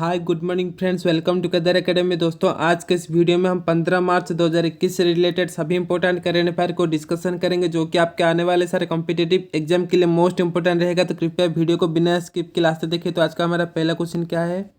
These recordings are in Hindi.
Hi good morning friends, welcome to Kadar academy. दोस्तों, आज के इस वीडियो में हम 15 मार्च 2021 से रिलेटेड सभी इंपॉर्टेंट करंट अफेयर को डिस्कशन करेंगे, जो कि आपके आने वाले सारे कॉम्पिटिटिव एग्जाम के लिए मोस्ट इंपॉर्टेंट रहेगा। तो कृपया वीडियो को बिना स्किप के लास्ट तक देखिए। तो आज का हमारा पहला क्वेश्चन क्या है?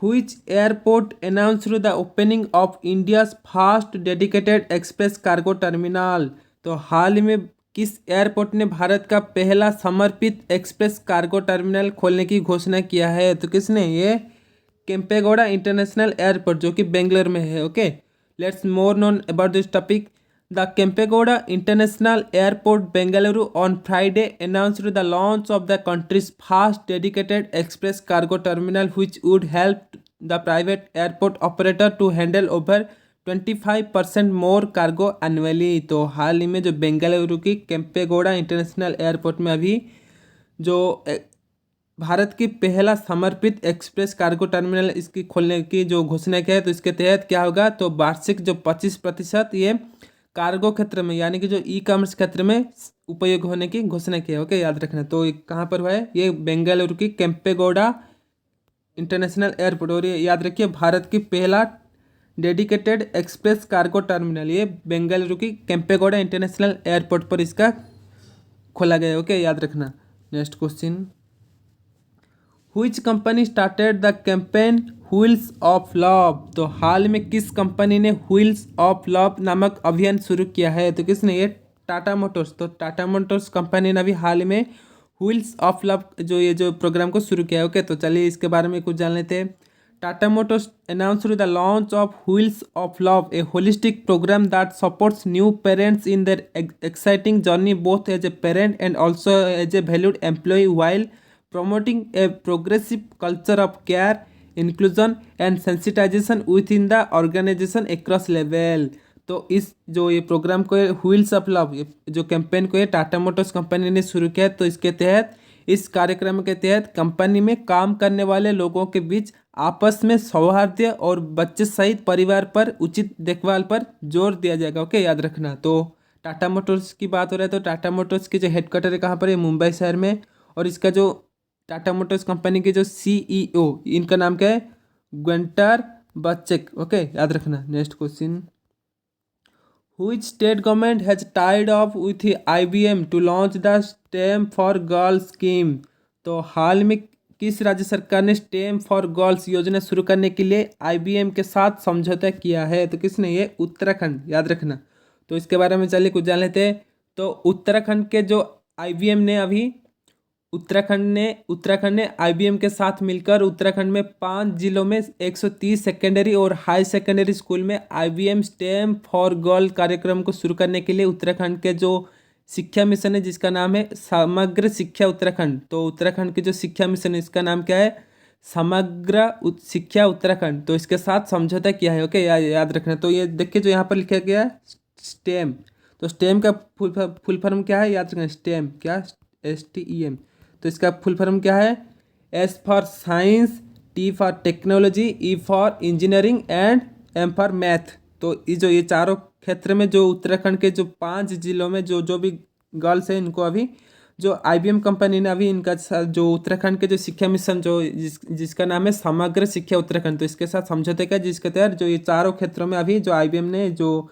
Which airport announced the opening of India's first dedicated express cargo terminal? तो हाल ही में किस एयरपोर्ट ने भारत का पहला समर्पित एक्सप्रेस कार्गो टर्मिनल खोलने की घोषणा किया है? तो किसने? ये केम्पेगौड़ा इंटरनेशनल एयरपोर्ट, जो कि बेंगलोर में है। Okay, let's more known about this topic. The Kempegowda international airport Bengaluru on Friday announced the launch of the country's first dedicated express cargo terminal, which would help the private airport operator to handle over 25% more cargo annually. तो हाल ही में जो बेंगलुरु की केम्पेगौड़ा इंटरनेशनल एयरपोर्ट में अभी जो भारत की पहला समर्पित एक्सप्रेस कार्गो टर्मिनल इसकी खोलने की जो घोषणा की है, तो इसके तहत क्या होगा? तो वार्षिक जो 25% ये कार्गो क्षेत्र में, यानी कि जो ई कॉमर्स क्षेत्र में उपयोग होने की घोषणा की है। ओके, याद रखना। तो ये कहाँ पर हुआ है? ये बेंगलुरु की केम्पेगौड़ा इंटरनेशनल एयरपोर्ट। और ये याद रखिए, भारत की पहला डेडिकेटेड एक्सप्रेस कार्गो टर्मिनल ये बेंगलुरु की केम्पेगौड़ा इंटरनेशनल एयरपोर्ट पर इसका खोला गया है। ओके, याद रखना। Next question, which company started the campaign wheels of love? तो हाल में किस कंपनी ने व्हील्स ऑफ लव नामक अभियान शुरू किया है? तो किसने? ये टाटा मोटर्स। तो टाटा मोटर्स कंपनी ने अभी हाल में व्हील्स ऑफ लव जो प्रोग्राम को शुरू किया है। ओके, तो चलिए इसके बारे में कुछ जान लेते हैं। Tata Motors announced the launch of Wheels of Love, a holistic program that supports new parents in their exciting journey both as a parent and also as a valued employee, while promoting a progressive culture of care, inclusion and sensitization within the organization across level। तो इस जो ये प्रोग्राम को व्हील्स ऑफ लव जो कैंपेन को ये टाटा मोटर्स कंपनी ने शुरू किया, तो इसके तहत इस कार्यक्रम के तहत कंपनी में काम करने वाले लोगों के बीच आपस में सौहार्द और बच्चे सहित परिवार पर उचित देखभाल पर जोर दिया जाएगा। ओके, याद रखना। तो टाटा मोटर्स की बात हो रहा है, तो टाटा मोटर्स की जो हेडक्वार्टर है कहाँ पर है? मुंबई शहर में। और इसका जो टाटा मोटर्स कंपनी के जो सीईओ, इनका नाम क्या है? ग्वेंटर बच्चेक। ओके, याद रखना। Next question, Which state government has tied up with IBM to launch the STEM for Girls scheme? तो हाल में किस राज्य सरकार ने STEM for Girls योजना शुरू करने के लिए IBM के साथ समझौता किया है? तो किसने? ये उत्तराखंड। याद रखना। तो इसके बारे में चलिए कुछ जान लेते हैं। तो उत्तराखंड के जो IBM ने अभी उत्तराखंड ने आईबीएम के साथ मिलकर उत्तराखंड में 5 जिलों में 130 सेकेंडरी और हाई सेकेंडरी स्कूल में आईबीएम स्टेम फॉर गर्ल कार्यक्रम को शुरू करने के लिए उत्तराखंड के जो शिक्षा मिशन है, जिसका नाम है समग्र शिक्षा उत्तराखंड। तो उत्तराखंड की जो शिक्षा मिशन है, इसका नाम क्या है? समग्र शिक्षा उत्तराखंड। तो इसके साथ समझौता किया है। ओके, याद रखना। तो ये देखिए जो यहाँ पर लिखा गया है स्टेम। तो स्टेम का फुल फॉर्म क्या है? याद रखना। स्टेम क्या? STEM। तो इसका फुल फॉर्म क्या है? S for science, T for technology, E for engineering and M for math. तो ये चारों क्षेत्र में जो उत्तराखंड के जो 5 जिलों में जो भी गर्ल्स हैं, इनको अभी जो IBM कंपनी ने अभी इनका जो उत्तराखंड के जो शिक्षा मिशन जिसका नाम है समग्र शिक्षा उत्तराखंड, तो इसके साथ समझौते का, जिसके तहत जो ये चारों क्षेत्रों में अभी जो IBM ने जो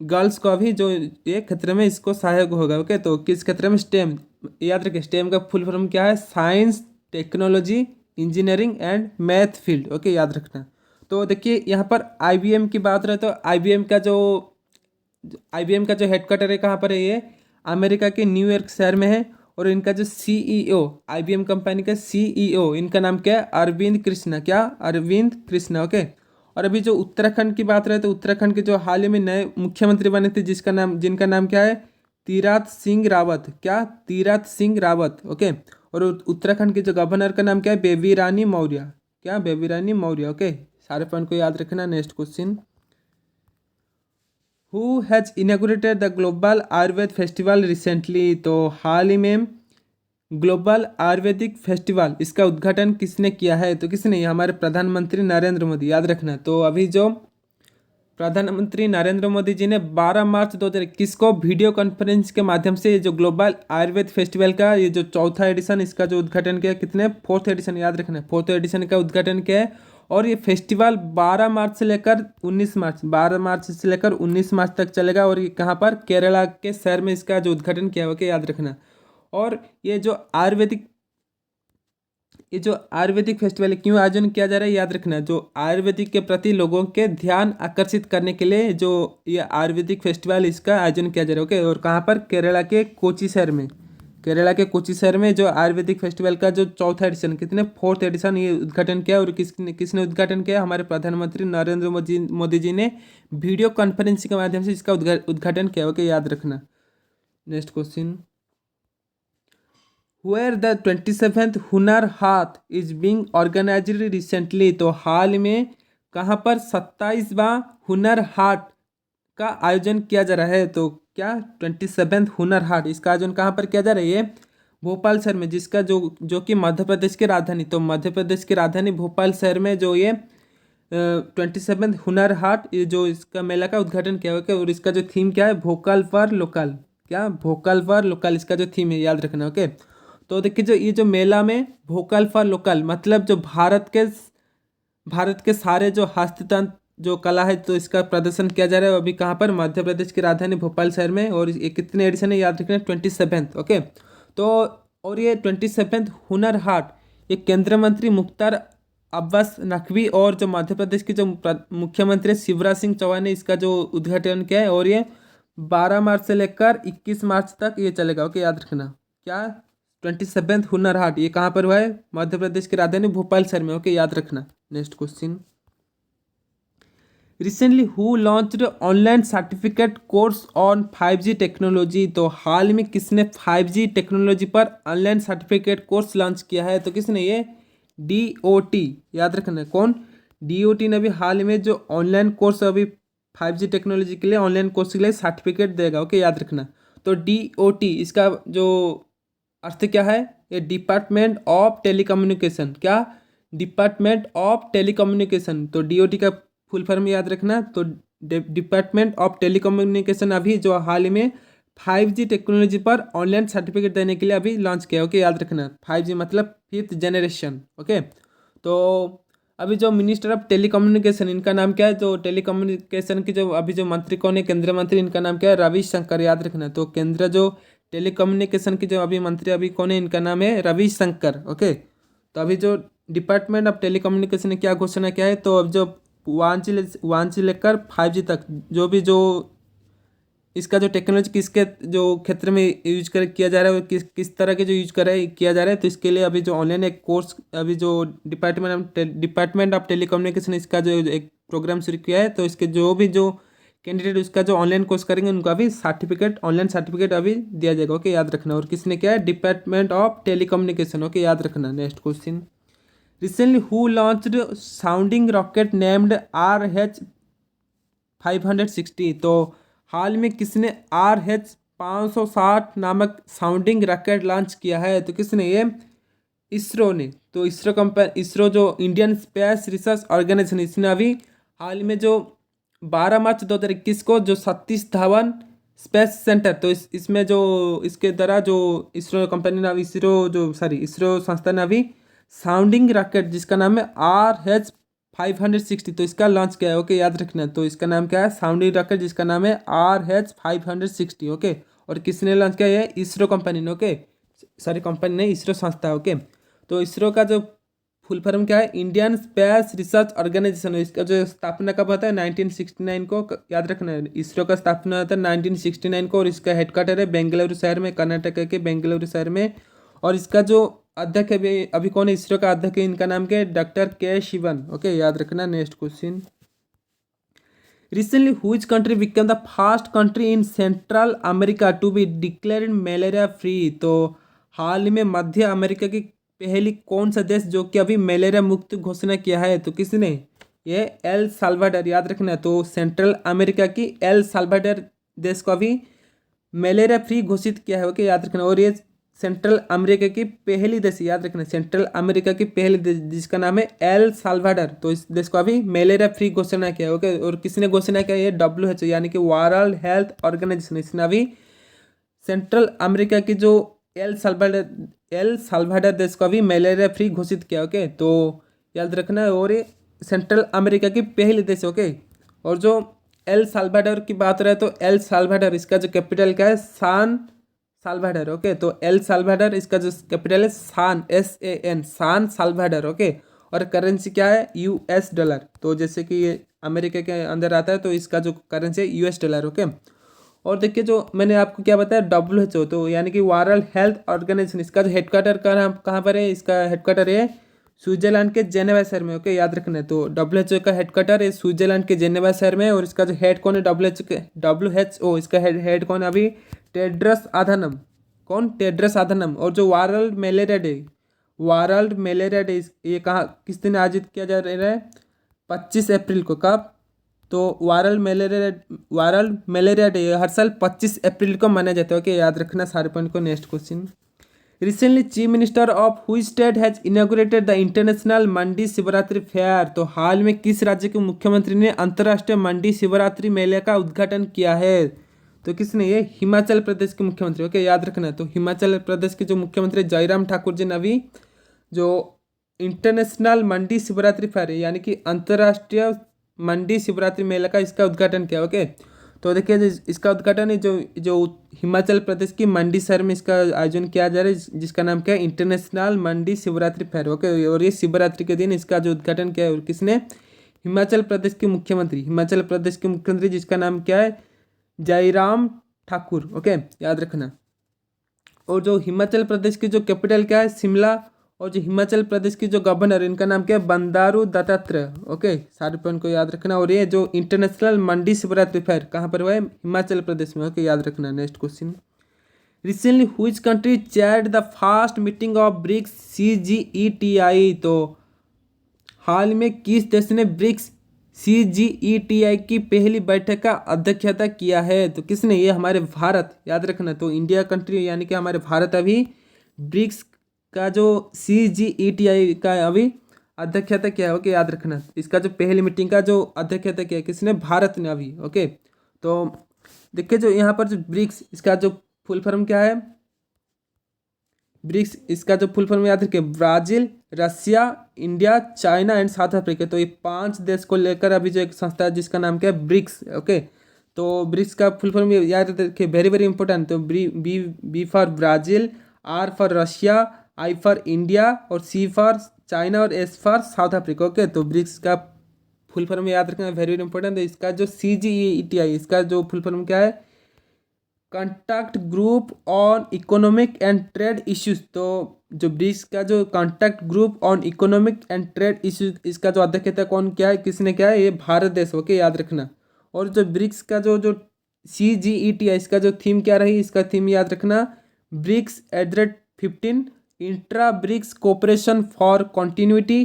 गर्ल्स को अभी जो ये क्षेत्र में इसको सहायक होगा। ओके, तो किस क्षेत्र में? स्टेम। याद रखिए, स्टेम का फुल फॉर्म क्या है? Science, technology, engineering and math field. Okay, याद रखना। तो देखिए यहाँ पर आईबीएम की बात रहे, तो आईबीएम का जो हेडक्वार्टर है कहाँ पर है? ये अमेरिका के न्यूयॉर्क शहर में है। और इनका जो सीईओ, आईबीएम कंपनी का सीईओ, इनका नाम क्या है? अरविंद कृष्णा। क्या? अरविंद कृष्णा। ओके, और अभी जो उत्तराखंड की बात रहे, तो उत्तराखंड के जो हाल ही में नए मुख्यमंत्री बने थे, जिनका नाम क्या है? तीरथ सिंह रावत। क्या? तीरथ सिंह रावत। ओके, और उत्तराखंड के जो गवर्नर का नाम क्या है? बेबी रानी मौर्य। क्या? बेबी रानी मौर्य। ओके, सारे पॉइंट को याद रखना। Next question, who has inaugurated the global Ayurveda festival recently? तो हाल ही में ग्लोबल आयुर्वेदिक फेस्टिवल, इसका उद्घाटन किसने किया है? तो किसने? हमारे प्रधानमंत्री नरेंद्र मोदी। याद रखना। तो अभी जो प्रधानमंत्री नरेंद्र मोदी जी ने 12 मार्च 2021 को वीडियो कॉन्फ्रेंस के माध्यम से जो ग्लोबल आयुर्वेद फेस्टिवल का ये जो चौथा एडिशन इसका जो उद्घाटन किया, कितने, फोर्थ एडिशन, याद रखना, फोर्थ एडिशन का उद्घाटन किया है। और ये फेस्टिवल 12 मार्च से लेकर 19 मार्च 12 मार्च से लेकर 19 मार्च तक चलेगा। और ये कहाँ पर, केरला के शहर में इसका जो उद्घाटन किया हुआ, याद रखना। और ये जो आयुर्वेदिक फेस्टिवल क्यों आयोजन किया जा रहा है, याद रखना, जो आयुर्वेदिक के प्रति लोगों के ध्यान आकर्षित करने के लिए जो ये आयुर्वेदिक फेस्टिवल इसका आयोजन किया जा रहा है। ओके, और कहाँ पर, केरला के कोची शहर में, केरला के कोची शहर में जो आयुर्वेदिक फेस्टिवल का जो चौथा एडिशन, कितने, फोर्थ एडिशन ये उद्घाटन किया। और किसने उद्घाटन किया, हमारे प्रधानमंत्री नरेंद्र मोदी जी ने वीडियो कॉन्फ्रेंसिंग के माध्यम से इसका उद्घाटन किया। ओके, याद रखना। Next question, where the 27th Hunar Haat is being organised recently. तो हाल में कहाँ पर 27वां हुनर हाट का आयोजन किया जा रहा है। तो क्या, 27th हुनर हाट, इसका आयोजन कहाँ पर किया जा रहा है, ये भोपाल शहर में, जिसका जो कि मध्य प्रदेश की राजधानी, तो मध्य प्रदेश की राजधानी भोपाल शहर में जो ये 27th हुनर हाट, ये जो इसका मेला का उद्घाटन किया हुआ है। और इसका जो थीम क्या है, वोकल फॉर लोकल, क्या, वोकल फॉर लोकल इसका जो थीम है, याद रखना। ओके, तो देखिए जो ये जो मेला में वोकल फॉर लोकल मतलब जो भारत के सारे जो हस्ततंत्र जो कला है, तो इसका प्रदर्शन किया जा रहा है अभी कहाँ पर, मध्य प्रदेश की राजधानी भोपाल शहर में। और ये कितने एडिशन है, याद रखना, 27th। ओके, तो और ये 27th हुनर हाट, ये केंद्रीय मंत्री मुख्तार अब्बास नकवी और जो मध्य प्रदेश के जो मुख्यमंत्री शिवराज सिंह चौहान ने इसका जो उद्घाटन किया है। और ये 12 मार्च से लेकर 21 मार्च तक ये चलेगा। ओके, याद रखना, क्या, 27th हुनर हाट ये कहाँ पर हुआ है, मध्य प्रदेश की राजधानी भोपाल शहर में। ओके, याद रखना। Next question, recently who launched online certificate course on 5G technology. तो हाल में किसने 5G टेक्नोलॉजी पर ऑनलाइन सर्टिफिकेट कोर्स लॉन्च किया है, तो किसने, ये DOT, याद रखना, कौन, DOT ने भी हाल में जो ऑनलाइन कोर्स अभी 5G टेक्नोलॉजी के लिए ऑनलाइन कोर्स के लिए सर्टिफिकेट देगा। ओके, याद रखना। तो DOT इसका जो अर्थ क्या है, ये डिपार्टमेंट ऑफ टेलीकम्युनिकेशन, क्या, डिपार्टमेंट ऑफ टेलीकम्युनिकेशन। तो DOT का फुल फॉर्म याद रखना। तो डिपार्टमेंट ऑफ टेलीकम्युनिकेशन अभी जो हाल ही में 5G टेक्नोलॉजी पर ऑनलाइन सर्टिफिकेट देने के लिए अभी लॉन्च किया। ओके, याद रखना, 5G मतलब 5th जनरेशन। ओके, तो अभी जो मिनिस्टर ऑफ टेलीकम्युनिकेशन, इनका नाम क्या है, जो टेलीकम्युनिकेशन की जो अभी जो मंत्री कौन है, केंद्रीय मंत्री, इनका नाम क्या है, रविशंकर, याद रखना। तो केंद्र जो टेलीकम्युनिकेशन की जो अभी मंत्री अभी कौन है, इनका नाम है रविशंकर। ओके, तो अभी जो डिपार्टमेंट ऑफ टेलीकम्युनिकेशन ने क्या घोषणा किया है, तो अब जो 1 से लेकर 5G तक जो भी जो इसका जो टेक्नोलॉजी किसके जो क्षेत्र में यूज किया जा रहा है, किस तरह के जो यूज किया जा रहा है, तो इसके लिए अभी जो ऑनलाइन एक कोर्स अभी जो डिपार्टमेंट ऑफ टेलीकम्युनिकेशन इसका जो एक प्रोग्राम शुरू किया है। तो इसके जो भी जो कैंडिडेट उसका जो ऑनलाइन कोर्स करेंगे उनको अभी ऑनलाइन सर्टिफिकेट अभी दिया जाएगा। ओके, याद रखना। और किसने किया है, डिपार्टमेंट ऑफ टेलीकम्युनिकेशन। ओके, याद रखना। Next question, recently who launched sounding rocket named RH560। तो हाल में किसने RH560 नामक साउंडिंग रॉकेट लॉन्च किया है, तो किसने, ये इसरो ने। तो इसरो जो इंडियन स्पेस रिसर्च ऑर्गेनाइजेशन, इसने अभी हाल में जो 12 मार्च 2021 को जो सतीश धवन स्पेस सेंटर, तो इसमें जो इसके द्वारा जो इसरो कंपनी ने इसरो संस्था ने अभी साउंडिंग रॉकेट जिसका नाम है RH560, तो इसका लॉन्च किया है। ओके, याद रखना। तो इसका नाम क्या है, साउंडिंग रॉकेट जिसका नाम है RH560। ओके, और किसने लॉन्च किया है, इसरो कंपनी ने। ओके, कंपनी नहीं, इसरो संस्था। ओके, तो इसरो का जो फुल फॉर्म क्या है, इंडियन स्पेस रिसर्च ऑर्गेनाइजेशन। इसका जो स्थापना कब होता है, 1969 को, याद रखना। इसरो का स्थापना होता है 1969 को। और इसका हेडक्वार्टर है बेंगलुरु शहर में, कर्नाटक के बेंगलुरु शहर में। और इसका जो अध्यक्ष अभी कौन है, इसरो का अध्यक्ष है, इनका नाम क्या है, डॉक्टर के शिवन। ओके, याद रखना। Next question, recently which country become the first country in central America to be declared malaria free. तो हाल में मध्य अमेरिका की पहली कौन सा देश जो कि अभी मलेरिया मुक्त घोषणा किया है, तो किसने, ये एल साल्वाडोर, याद रखना। तो सेंट्रल अमेरिका की एल साल्वाडोर देश को अभी मलेरिया फ्री घोषित किया है। ओके, याद रखना। और ये सेंट्रल अमेरिका की पहली देश, याद रखना, सेंट्रल अमेरिका की पहली देश जिसका नाम है एल साल्वाडोर। तो इस देश को अभी मलेरिया फ्री घोषणा किया, ओके। और किसने घोषणा किया? ये WHO यानी कि वर्ल्ड हेल्थ ऑर्गेनाइजेशन, इसने अभी सेंट्रल अमेरिका की जो एल साल्वाडोर देश को अभी मलेरिया फ्री घोषित किया, ओके। तो याद रखना, और ये सेंट्रल अमेरिका की पहली देश, ओके। और जो एल साल्वाडोर की बात रहे तो एल साल्वाडोर इसका जो कैपिटल क्या है? सान साल्वाडोर, ओके। तो एल साल्वाडोर इसका जो कैपिटल है सान, SAN, सान साल्वाडोर, ओके। और करेंसी क्या है? US$। तो जैसे कि ये अमेरिका के अंदर आता है तो इसका जो करेंसी है US$, ओके। और देखिए जो मैंने आपको क्या बताया, WHO, तो यानी कि वर्ल्ड हेल्थ ऑर्गेनाइजेशन, इसका जो हेडक्वार्टर कहाँ पर है? इसका हेडक्वार्टर है स्विट्जरलैंड के जेनेवा शहर में, ओके। याद रखना है, तो WHO का हेडक्वार्टर है स्विट्जरलैंड के जेनेवा शहर में। और इसका जो हेड कौन है? WHO, इसका हेड कौन है अभी? टेड्रस आधानम। कौन? टेड्रस आधानम। और जो वर्ल्ड मलेरिया डे ये कहाँ, किस दिन आयोजित किया जा रहा है? 25 अप्रैल को। कब? तो वर्ल्ड मलेरिया डे हर साल 25 अप्रैल को मनाया जाता है, ओके। याद रखना सारे पॉइंट को। Next question, recently chief minister of हुई state has inaugurated the international Mandi Shivratri fair. तो हाल में किस राज्य के मुख्यमंत्री ने अंतर्राष्ट्रीय मंडी शिवरात्रि मेले का उद्घाटन किया है? तो किसने? ये हिमाचल प्रदेश के मुख्यमंत्री, ओके। याद रखना, तो हिमाचल प्रदेश के जो मुख्यमंत्री जयराम ठाकुर जी ने अभी जो इंटरनेशनल मंडी शिवरात्रि फेयर यानी कि अंतर्राष्ट्रीय मंडी शिवरात्रि मेला का इसका उद्घाटन किया, ओके। तो देखिए इसका उद्घाटन है जो हिमाचल प्रदेश की मंडी शहर में इसका आयोजन किया जा रहा है, जिसका नाम क्या है? International Mandi Shivratri fair, okay. और ये शिवरात्रि के दिन इसका जो उद्घाटन किया है, और किसने? हिमाचल प्रदेश के मुख्यमंत्री जिसका नाम क्या है? जयराम ठाकुर, ओके। याद रखना। और जो हिमाचल प्रदेश की जो कैपिटल क्या है? शिमला। और जो हिमाचल प्रदेश की जो गवर्नर, इनका नाम क्या है? बंडारू दत्तात्रेय, ओके। सारे पॉइंट को याद रखना। और ये जो इंटरनेशनल मंडी शिवरात्रि फेयर कहाँ पर हुआ है? हिमाचल प्रदेश में, ओके। याद रखना। Next question, recently which country chaired the first meeting of BRICS CGETI। तो हाल में किस देश ने ब्रिक्स CGETI की पहली बैठक का अध्यक्षता किया है? तो किसने? ये हमारे भारत। याद रखना, तो इंडिया कंट्री यानी कि हमारे भारत अभी ब्रिक्स का जो CGETI का अभी अध्यक्षता किया है, ओके। याद रखना, इसका जो पहली मीटिंग का जो अध्यक्षता किया है किसने? भारत ने अभी, ओके। तो देखिए जो यहाँ पर जो ब्रिक्स, इसका जो फुल फॉर्म क्या है? ब्रिक्स इसका जो फुल फॉर्म याद रखिए, Brazil, Russia, India, China and south Africa. तो ये 5 देश को लेकर अभी जो एक संस्था है जिसका नाम क्या है? BRICS, okay. तो ब्रिक्स का फुल फॉर्म याद रखिए, वेरी वेरी इंपॉर्टेंट। तो B for Brazil, R for Russia, I for India, और C फॉर चाइना, और S for South Africa, okay. तो ब्रिक्स का फुल फॉर्म याद रखना, वेरी वेरी इंपॉर्टेंट। इसका जो CGETI इसका जो फुल फॉर्म क्या है? Contact group on economic and trade issues. तो जो ब्रिक्स का जो contact group on economic and trade issues, इसका जो अध्यक्षता कौन क्या है? किसने क्या है? ये भारत देश, ओके। याद रखना। और जो ब्रिक्स का जो CGETI इसका जो थीम क्या रही? इसका थीम याद रखना, BRICS @15 intra BRICS cooperation for continuity,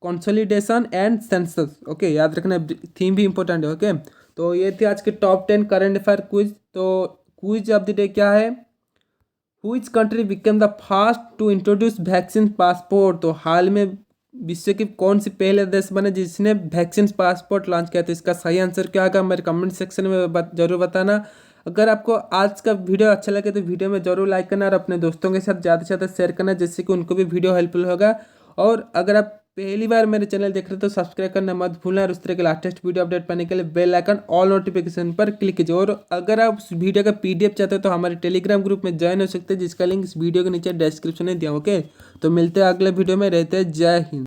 consolidation and consensus, okay. याद रखना, थीम भी इंपॉर्टेंट है, ओके। तो ये थे आज के टॉप 10 करंट अफेयर क्विज। तो क्विज ऑफ द डे क्या है? Which country became the first to introduce vaccine passport. तो हाल में विश्व के कौन से पहले देश बने जिसने वैक्सीन पासपोर्ट लॉन्च किया था? इसका सही आंसर क्या होगा मेरे कमेंट सेक्शन में जरूर बताना। अगर आपको आज का वीडियो अच्छा लगे तो वीडियो में जरूर लाइक करना और अपने दोस्तों के साथ ज़्यादा से ज़्यादा शेयर करना, जिससे कि उनको भी वीडियो हेल्पफुल होगा। और अगर आप पहली बार मेरे चैनल देख रहे हो तो सब्सक्राइब करना मत भूलना, और उस तरह के लेटेस्ट वीडियो अपडेट पाने के लिए बेल आइकन ऑल नोटिफिकेशन पर क्लिक कीजिए। और अगर आप उस वीडियो का PDF चाहते हो तो हमारे टेलीग्राम ग्रुप में ज्वाइन हो सकते हैं, जिसका लिंक इस वीडियो के नीचे डिस्क्रिप्शन में दिया, ओके। तो मिलते हैं अगले वीडियो में। रहते हैं, जय हिंद।